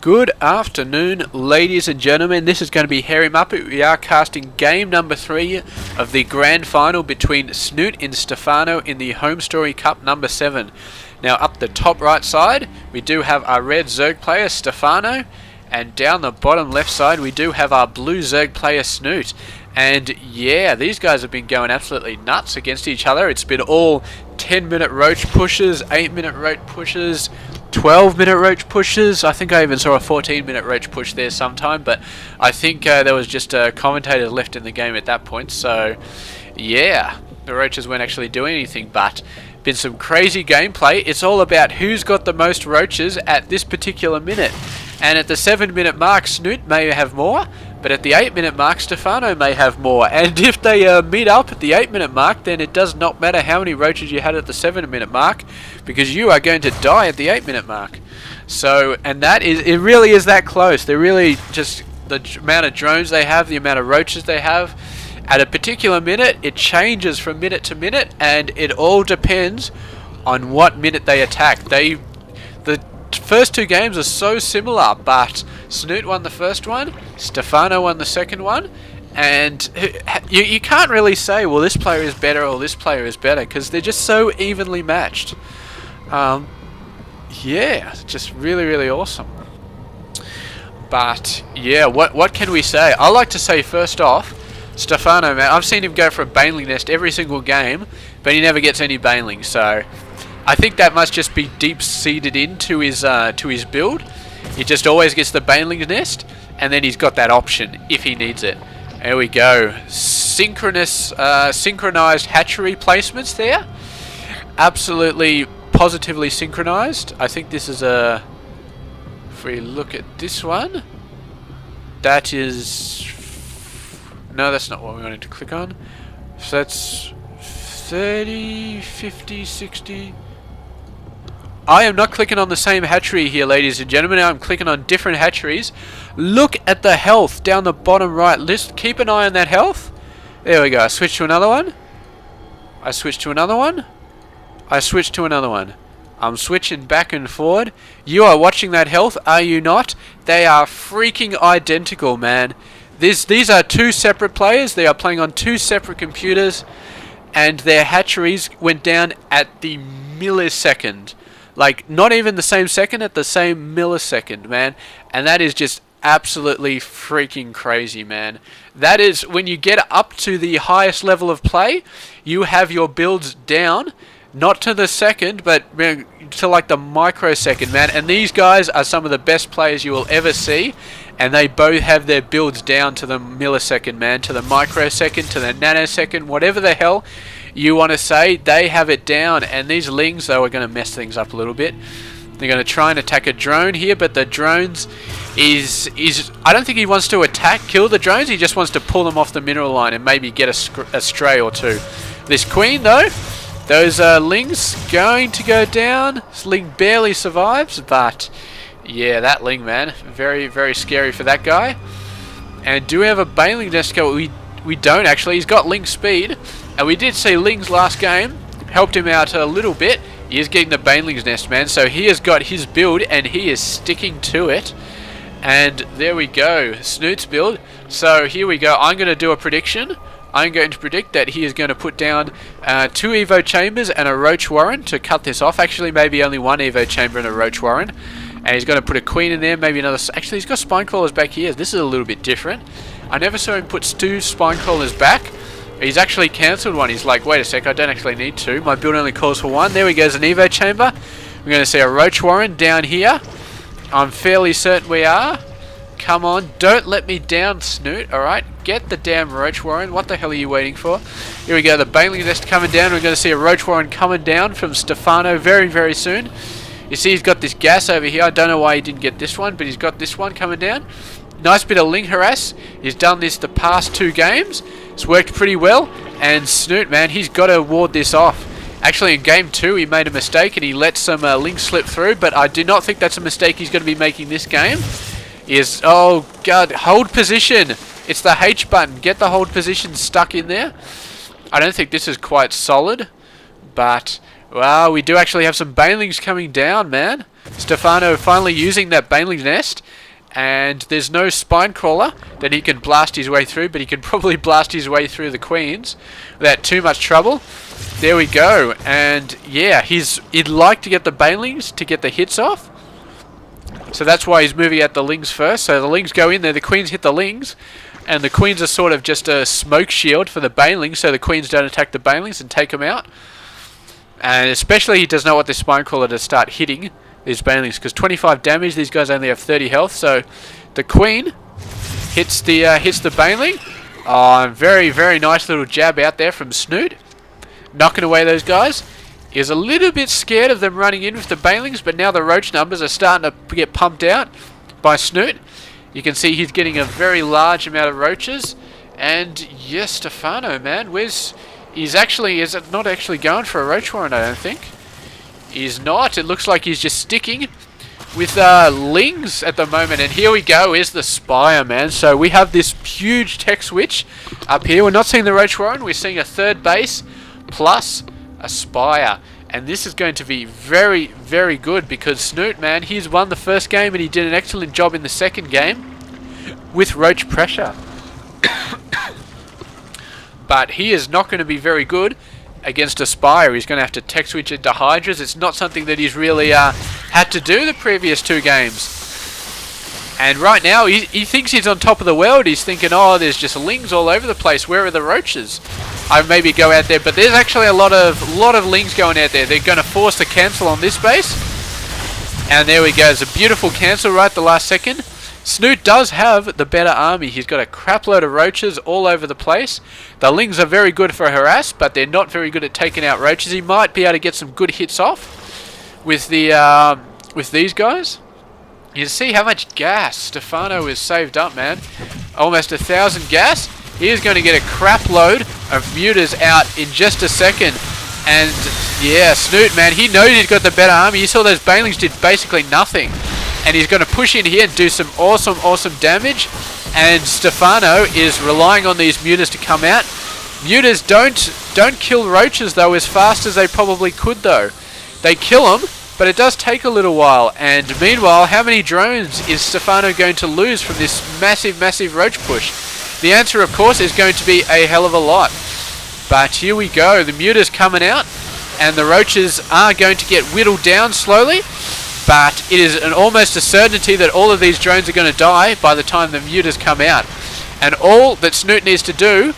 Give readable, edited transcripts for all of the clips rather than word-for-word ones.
Good afternoon, ladies and gentlemen. This is going to be Hairy Muppet. We are casting game number 3 of the grand final between Snute and Stephano in the HomeStory Cup number 7. Now, up the top right side, we do have our red Zerg player, Stephano, and down the bottom left side, we do have our blue Zerg player, Snute. And yeah, these guys have been going absolutely nuts against each other. It's been all 10-minute roach pushes, 8-minute roach pushes, 12-minute roach pushes. I think I even saw a 14-minute roach push there sometime, but I think there was just a commentator left in the game at that point. So yeah, the roaches weren't actually doing anything, but been some crazy gameplay. It's all about who's got the most roaches at this particular minute. And at the 7-minute mark, Snute may have more, but at the 8-minute mark, Stephano may have more. And if they meet up at the 8-minute mark, then it does not matter how many roaches you had at the 7-minute mark, because you are going to die at the 8-minute mark. So, and that is, it really is that close. They're really just the amount of drones they have, the amount of roaches they have. At a particular minute, it changes from minute to minute, and it all depends on what minute they attack. The first two games are so similar, but Snute won the first one, Stephano won the second one, and you can't really say, well, this player is better or this player is better, because they're just so evenly matched. Yeah, just really, really awesome. But yeah, what can we say? I like to say first off, Stephano, man, I've seen him go for a baneling nest every single game, but he never gets any baneling, so I think that must just be deep-seated into his build. He just always gets the baneling nest, and then he's got that option if he needs it. There we go. Synchronized hatchery placements there. Absolutely, positively synchronized. I think this is a... If we look at this one, that is... No, that's not what we wanted to click on. So that's 30, 50, 60... I am not clicking on the same hatchery here, ladies and gentlemen. I'm clicking on different hatcheries. Look at the health down the bottom right list. Keep an eye on that health. There we go. I switch to another one. I switch to another one. I switch to another one. I'm switching back and forward. You are watching that health, are you not? They are freaking identical, man. These are two separate players. They are playing on two separate computers, and their hatcheries went down at the millisecond. Like, not even the same second, at the same millisecond, man. And that is just absolutely freaking crazy, man. That is, when you get up to the highest level of play, you have your builds down, not to the second, but to like the microsecond, man. And these guys are some of the best players you will ever see. And they both have their builds down to the millisecond, man. To the microsecond, to the nanosecond, whatever the hell you want to say, they have it down. And these lings, though, are going to mess things up a little bit. They're going to try and attack a drone here, but the drones is I don't think he wants to kill the drones. He just wants to pull them off the mineral line and maybe get a stray or two. This queen, though, those lings going to go down. This ling barely survives, but yeah, that ling, man, very, very scary for that guy. And do we have a baneling nest go? We don't actually. He's got ling speed. And we did see Ling's last game, helped him out a little bit. He is getting the baneling's nest, man. So he has got his build, and he is sticking to it. And there we go, Snoot's build. So here we go. I'm going to do a prediction. I'm going to predict that he is going to put down 2 Evo Chambers and a Roach Warren to cut this off. Actually, maybe only 1 Evo Chamber and a Roach Warren. And he's going to put a Queen in there, maybe another... Actually, he's got Spine Crawlers back here. This is a little bit different. I never saw him put 2 Spine Crawlers back. He's actually cancelled one. He's like, wait a sec, I don't actually need 2. My build only calls for 1. There we go, an Evo Chamber. We're going to see a Roach Warren down here. I'm fairly certain we are. Come on, don't let me down, Snute, alright? Get the damn Roach Warren. What the hell are you waiting for? Here we go, the baneling nest coming down. We're going to see a Roach Warren coming down from Stephano very, very soon. You see he's got this gas over here. I don't know why he didn't get this one, but he's got this one coming down. Nice bit of ling harass. He's done this the past 2 games. It's worked pretty well. And Snute, man, he's got to ward this off. Actually, in game 2, he made a mistake and he let some ling slip through. But I do not think that's a mistake he's going to be making this game. Oh, God, hold position. It's the H button. Get the hold position stuck in there. I don't think this is quite solid. But, wow, we do actually have some banelings coming down, man. Stephano finally using that Baneling Nest, and there's no Spine Crawler that he can blast his way through, but he can probably blast his way through the Queens without too much trouble. There we go, and yeah, he'd like to get the Banelings to get the hits off, so that's why he's moving out the Lings first. So the Lings go in there, the Queens hit the Lings, and the Queens are sort of just a smoke shield for the Banelings, so the Queens don't attack the Banelings and take them out. And especially he does not want this Spine Crawler to start hitting these Banelings, because 25 damage, these guys only have 30 health, so the Queen hits the Baneling. Oh, very, very nice little jab out there from Snute, knocking away those guys. He was a little bit scared of them running in with the Banelings, but now the Roach numbers are starting to get pumped out by Snute. You can see he's getting a very large amount of Roaches. And yes, Stephano, man, is it not actually going for a Roach Warren, I don't think. He's not. It looks like he's just sticking with Lings at the moment. And here we go, is the Spire, man. So we have this huge tech switch up here. We're not seeing the Roach Warren, we're seeing a third base plus a Spire, and this is going to be very, very good, because Snute, man, he's won the first game and he did an excellent job in the second game with Roach pressure. But he is not going to be very good against a Spire. He's going to have to tech switch into Hydras. It's not something that he's really had to do the previous two games. And right now, he thinks he's on top of the world. He's thinking, oh, there's just Lings all over the place. Where are the Roaches? I maybe go out there, but there's actually a lot of Lings going out there. They're going to force the cancel on this base. And there we go. It's a beautiful cancel right at the last second. Snute does have the better army. He's got a crap load of Roaches all over the place. The Lings are very good for harass, but they're not very good at taking out Roaches. He might be able to get some good hits off with these guys. You see how much gas Stephano is saved up, man. Almost 1,000 gas. He is going to get a crap load of Mutas out in just a second. And yeah, Snute, man, he knows he's got the better army. You saw those Banelings did basically nothing. And he's going to push in here and do some awesome, awesome damage. And Stephano is relying on these Mutas to come out. Mutas don't kill Roaches, though, as fast as they probably could, though. They kill them, but it does take a little while. And meanwhile, how many drones is Stephano going to lose from this massive, massive Roach push? The answer, of course, is going to be a hell of a lot. But here we go. The Muta's coming out, and the Roaches are going to get whittled down slowly. But it is almost a certainty that all of these drones are going to die by the time the Mutas come out. And all that Snute needs to do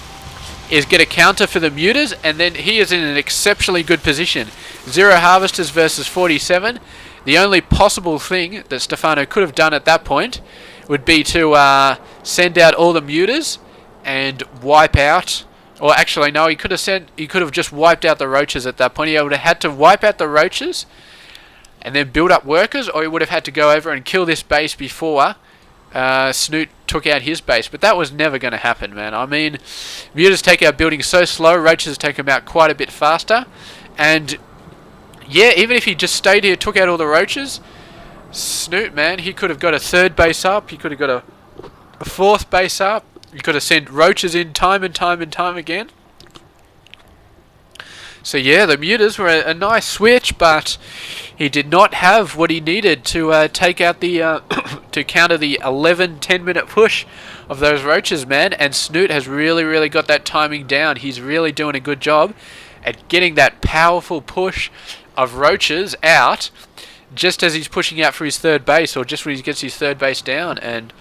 is get a counter for the Mutas, and then he is in an exceptionally good position. 0 Harvesters versus 47. The only possible thing that Stephano could have done at that point would be to send out all the Mutas and wipe out, or actually no, he could have just wiped out the Roaches at that point. He would have had to wipe out the Roaches and then build up workers, or he would have had to go over and kill this base before Snute took out his base. But that was never going to happen, man. I mean, Mutas take out buildings so slow, Roaches take them out quite a bit faster. And yeah, even if he just stayed here, took out all the Roaches, Snute, man, he could have got a third base up, he could have got a fourth base up, he could have sent Roaches in time and time and time again. So yeah, the Mutas were a nice switch, but he did not have what he needed to take out the to counter the 10-minute push of those Roaches, man. And Snute has really got that timing down. He's really doing a good job at getting that powerful push of Roaches out just as he's pushing out for his third base, or just when he gets his third base down. And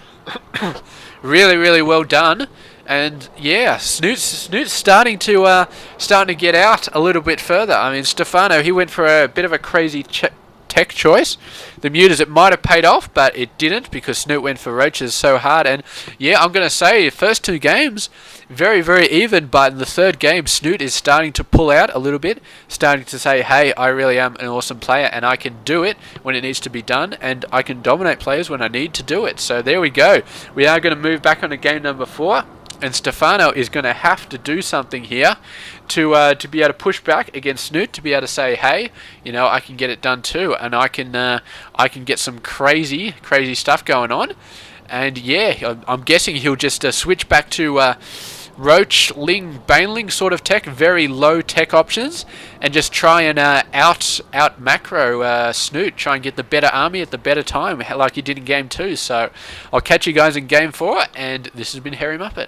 really well done. And yeah, Snute's starting to get out a little bit further. I mean, Stephano, he went for a bit of a crazy tech choice. The Mutas, it might have paid off, but it didn't, because Snute went for Roaches so hard. And yeah, I'm going to say, first two games, very even, but in the third game, Snute is starting to pull out a little bit, starting to say, hey, I really am an awesome player, and I can do it when it needs to be done, and I can dominate players when I need to do it. So there we go. We are going to move back on to game number 4. And Stephano is going to have to do something here to be able to push back against Snute, to be able to say, hey, you know, I can get it done too, and I can get some crazy stuff going on. And yeah, I'm guessing he'll just switch back to Roach, Ling, Baneling sort of tech, very low tech options, and just try and out macro Snute, try and get the better army at the better time, like you did in Game 2. So I'll catch you guys in Game 4, and this has been Hairy Muppet.